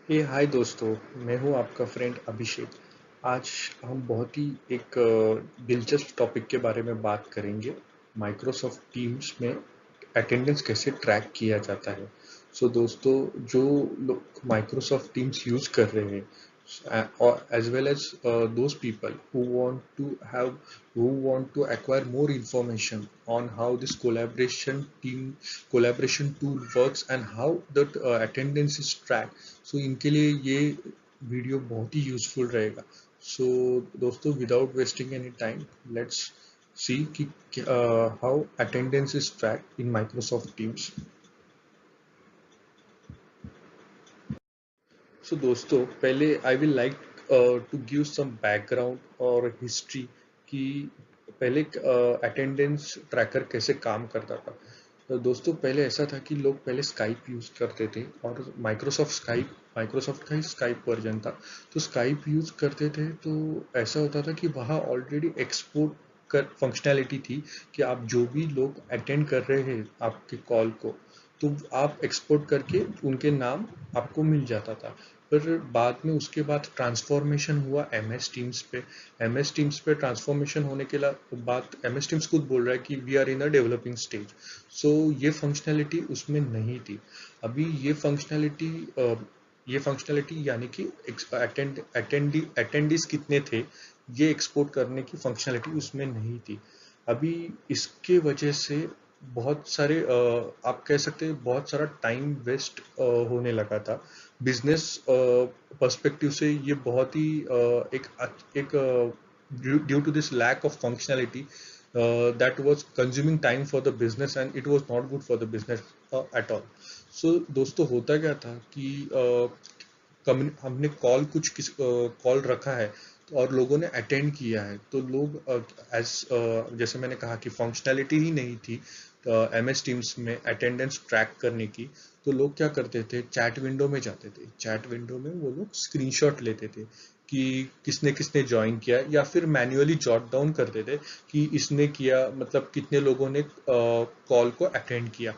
हे हाय दोस्तों। मैं हूं आपका फ्रेंड अभिषेक। आज हम बहुत ही एक दिलचस्प टॉपिक के बारे में बात करेंगे। माइक्रोसॉफ्ट टीम्स में अटेंडेंस कैसे ट्रैक किया जाता है। दोस्तों, जो लोग माइक्रोसॉफ्ट टीम्स यूज कर रहे हैं, as well as those people who want to acquire more information on how this collaboration tool works and how that attendance is tracked, इनके लिए ये वीडियो बहुत ही यूजफुल रहेगा। दोस्तों, without wasting any time, let's see कि how attendance is tracked in Microsoft Teams. दोस्तों, पहले I will like to give some background और हिस्ट्री कि पहले अटेंडेंस ट्रैकर कैसे काम करता था। तो दोस्तों, पहले ऐसा था कि लोग पहले स्काइप यूज करते थे और माइक्रोसॉफ्ट का ही स्काइप वर्जन था। तो स्काइप यूज करते थे, तो ऐसा होता था कि वहाँ ऑलरेडी एक्सपोर्ट कर फंक्शनैलिटी थी कि आप जो भी लोग अटेंड कर रहे हैं आपके कॉल को, तो आप एक्सपोर्ट करके उनके नाम आपको मिल जाता था। पर बाद में उसके बाद ट्रांसफॉर्मेशन हुआ एमएस टीम्स पे। एमएस टीम्स पे ट्रांसफॉर्मेशन होने के बाद एमएस टीम्स खुद बोल रहा है कि we are in a developing stage. ये फंक्शनैलिटी उसमें नहीं थी। अभी ये फंक्शनैलिटी यानी कि अटेंडीज कितने थे, ये एक्सपोर्ट करने की फंक्शनैलिटी उसमें नहीं थी। अभी इसके वजह से बहुत सारे आप कह सकते हैं बहुत सारा टाइम वेस्ट होने लगा था। बिजनेस पर्सपेक्टिव से ये बहुत ही एक due to this lack of functionality that was consuming time for the business and it was not good for the business at all. दोस्तों, होता क्या था कि हमने कॉल रखा है, तो और लोगों ने अटेंड किया है, तो लोग जैसे मैंने कहा कि फंक्शनैलिटी ही नहीं थी एमएस टीम्स में अटेंडेंस ट्रैक करने की। तो लोग क्या करते थे, चैट विंडो में जाते थे। चैट विंडो में वो लोग स्क्रीनशॉट लेते थे कि किसने किसने ज्वाइन किया, या फिर मैन्युअली जॉट डाउन करते थे कि इसने किया, मतलब कितने लोगों ने कॉल को अटेंड किया।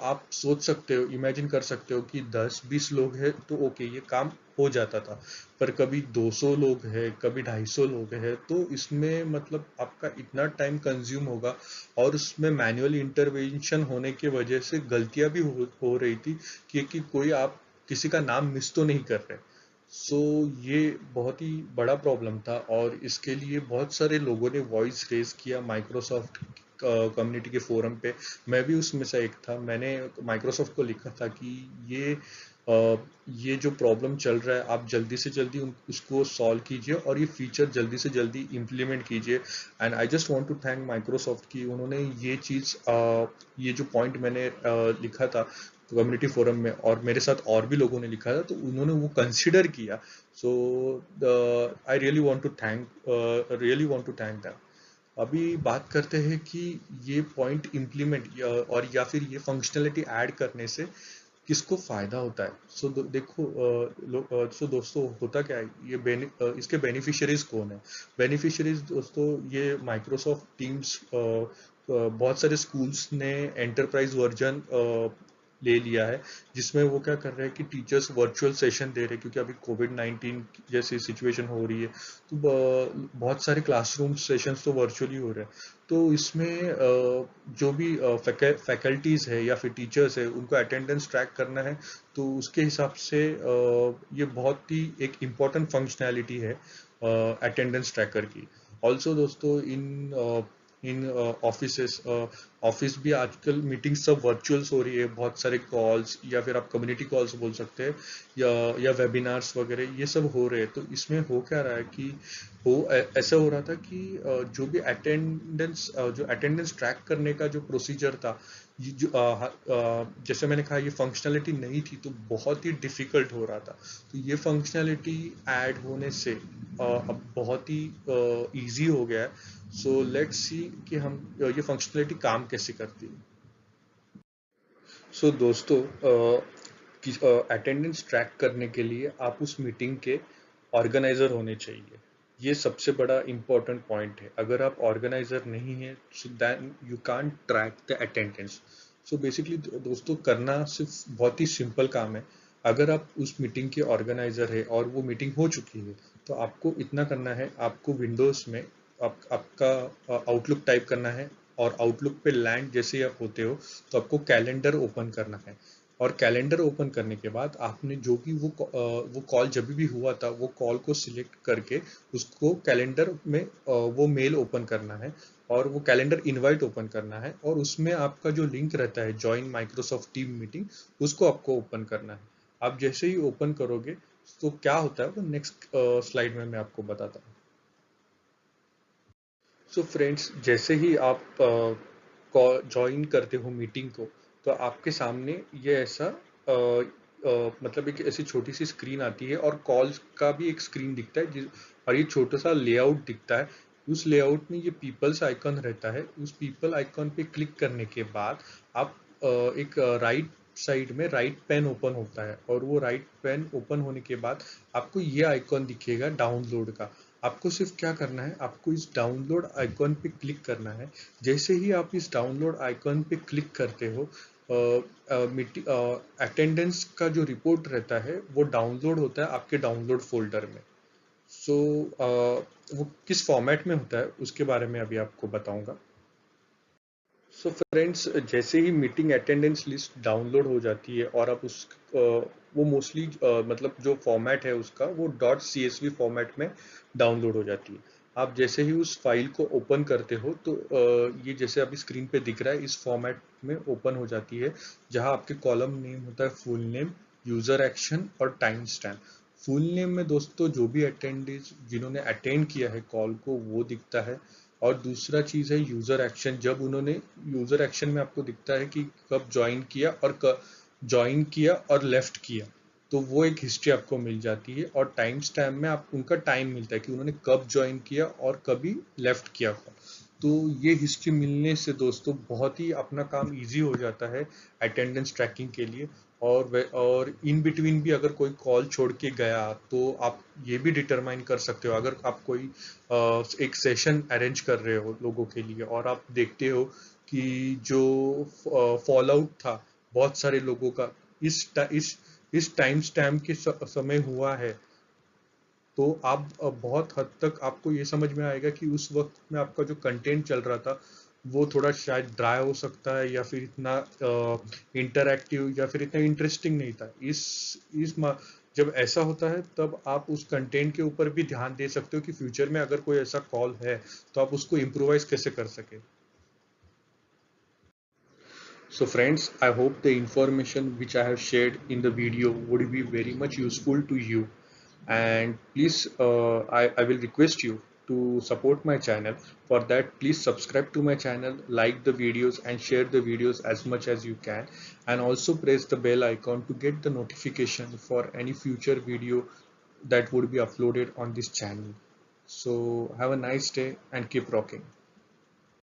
आप सोच सकते हो, इमेजिन कर सकते हो कि 10-20 लोग हैं तो ओके, ये काम हो जाता था। पर कभी 200 लोग हैं, कभी 250 लोग हैं, तो इसमें मतलब आपका इतना टाइम कंज्यूम होगा। और उसमें मैनुअल इंटरवेंशन होने की वजह से गलतियां भी हो रही थी कि कोई आप किसी का नाम मिस तो नहीं कर रहे। ये बहुत ही बड़ा प्रॉब्लम था और इसके लिए बहुत सारे लोगों ने वॉइस रेज किया माइक्रोसॉफ्ट कम्युनिटी के फोरम पे। मैं भी उसमें से एक था। मैंने माइक्रोसॉफ्ट को लिखा था कि ये ये जो प्रॉब्लम चल रहा है, आप जल्दी से जल्दी उसको सॉल्व कीजिए और ये फीचर जल्दी से जल्दी इम्प्लीमेंट कीजिए। And I just want to thank Microsoft कि उन्होंने ये चीज़ ये जो पॉइंट मैंने लिखा था कम्युनिटी फोरम में और मेरे साथ और भी लोगों ने लिखा था, तो उन्होंने वो कंसिडर किया। So I really want to thank them. अभी बात करते हैं कि ये पॉइंट इम्प्लीमेंट और या फिर ये फंक्शनलिटी ऐड करने से किसको फायदा होता है। देखो, दोस्तों, होता क्या है, इसके बेनिफिशियरीज कौन है। बेनिफिशियरीज दोस्तों, ये माइक्रोसॉफ्ट टीम्स बहुत सारे स्कूल्स ने एंटरप्राइज वर्जन ले लिया है, जिसमें वो क्या कर रहे हैं कि टीचर्स वर्चुअल सेशन दे रहे हैं, क्योंकि अभी कोविड-19 जैसी सिचुएशन हो रही है। तो बहुत सारे क्लासरूम सेशंस तो वर्चुअली हो रहे हैं। तो इसमें जो भी फैकल्टीज है या फिर टीचर्स है, उनको अटेंडेंस ट्रैक करना है, तो उसके हिसाब से ये बहुत ही एक इम्पॉर्टेंट फंक्शनैलिटी है अटेंडेंस ट्रैकर की। ऑल्सो दोस्तों, इन ऑफिस भी आजकल मीटिंग सब वर्चुअल्स हो रही है। बहुत सारे कॉल्स या फिर आप कम्युनिटी कॉल्स बोल सकते हैं, या वेबिनार्स वगैरह ये सब हो रहे हैं। तो इसमें हो क्या रहा है कि ऐसा हो रहा था कि जो अटेंडेंस ट्रैक करने का जो प्रोसीजर था, ये जैसे मैंने कहा, ये फंक्शनैलिटी नहीं थी, तो बहुत ही डिफिकल्ट हो रहा था। तो ये फंक्शनैलिटी ऐड होने से अब बहुत ही इजी हो गया है। लेट्स सी कि हम ये फंक्शनैलिटी काम कैसे करती है। दोस्तों, अटेंडेंस ट्रैक करने के लिए आप उस मीटिंग के ऑर्गेनाइजर होने चाहिए। ये सबसे बड़ा इम्पोर्टेंट पॉइंट है। अगर आप ऑर्गेनाइजर नहीं है, so then you can't track the attendance. Basically दोस्तों, करना सिर्फ बहुत ही सिंपल काम है। अगर आप उस मीटिंग के ऑर्गेनाइजर है और वो मीटिंग हो चुकी है, तो आपको इतना करना है, आपको विंडोज में आपका आउटलुक टाइप करना है, और आउटलुक पे लैंड जैसे ही आप होते हो तो आपको कैलेंडर ओपन करना है। और कैलेंडर ओपन करने के बाद आपने जो भी वो कॉल जब भी हुआ था वो कॉल को सिलेक्ट करके उसको कैलेंडर में वो मेल ओपन करना है, और वो कैलेंडर इनवाइट ओपन करना है, और उसमें आपका जो लिंक रहता है जॉइन माइक्रोसॉफ्ट टीम मीटिंग, उसको आपको ओपन करना है। आप जैसे ही ओपन करोगे तो क्या होता है वो नेक्स्ट स्लाइड में मैं आपको बताता हूँ। सो फ्रेंड्स, जैसे ही आप ज्वाइन करते हो मीटिंग को, तो आपके सामने ये ऐसा मतलब एक ऐसी छोटी सी स्क्रीन आती है, और कॉल्स का भी एक स्क्रीन दिखता है और ये छोटा सा लेआउट दिखता है। उस लेआउट में ये पीपल्स आइकन रहता है। उस पीपल आइकन पे क्लिक करने के बाद आप एक राइट साइड में राइट पेन ओपन होता है, और वो राइट पेन ओपन होने के बाद आपको ये आइकॉन दिखेगा डाउनलोड का। आपको सिर्फ क्या करना है, आपको इस डाउनलोड आइकॉन पे क्लिक करना है। जैसे ही आप इस डाउनलोड आइकॉन पे क्लिक करते हो, अटेंडेंस का जो रिपोर्ट रहता है वो डाउनलोड होता है आपके डाउनलोड फोल्डर में। सो वो किस फॉर्मेट में होता है उसके बारे में अभी आपको बताऊंगा। सो फ्रेंड्स, जैसे ही मीटिंग अटेंडेंस लिस्ट डाउनलोड हो जाती है और आप वो मोस्टली मतलब जो फॉर्मेट है उसका वो डॉट CSV फॉर्मेट में डाउनलोड हो जाती है। आप जैसे ही उस फाइल को ओपन करते हो तो ये जैसे अभी स्क्रीन पे दिख रहा है इस फॉर्मेट में ओपन हो जाती है, जहां आपके कॉलम नेम होता है फुल नेम, यूजर एक्शन और टाइम स्टैम्प। फुल नेम में दोस्तों जो भी अटेंडेंस जिन्होंने अटेंड किया है कॉल को वो दिखता है, और दूसरा चीज है यूजर एक्शन। जब उन्होंने यूजर एक्शन में आपको दिखता है कि कब ज्वाइन किया और ज्वाइन किया और लेफ्ट किया, तो वो एक हिस्ट्री आपको मिल जाती है। और टाइम स्टैम्प में आप उनका टाइम मिलता है कि उन्होंने कब ज्वाइन किया और कभी लेफ्ट किया। तो ये हिस्ट्री मिलने से दोस्तों बहुत ही अपना काम इजी हो जाता है अटेंडेंस ट्रैकिंग के लिए। और इन बिटवीन भी अगर कोई कॉल छोड़ के गया तो आप ये भी डिटरमाइन कर सकते हो। अगर आप कोई एक सेशन अरेंज कर रहे हो लोगों के लिए और आप देखते हो कि जो फॉल आउट था बहुत सारे लोगों का इस टाइम स्टैम्प के समय हुआ है, तो आप बहुत हद तक आपको ये समझ में आएगा कि उस वक्त में आपका जो कंटेंट चल रहा था वो थोड़ा शायद ड्राई हो सकता है, या फिर इतना इंटरैक्टिव या फिर इतना इंटरेस्टिंग नहीं था। जब ऐसा होता है तब आप उस कंटेंट के ऊपर भी ध्यान दे सकते हो कि फ्यूचर में अगर कोई ऐसा कॉल है तो आप उसको इम्प्रोवाइज कैसे कर सके। So friends, I hope the information which I have shared in the video would be very much useful to you. And please, I will request you to support my channel. For that, please subscribe to my channel, like the videos and share the videos as much as you can. And also press the bell icon to get the notification for any future video that would be uploaded on this channel. So have a nice day and keep rocking.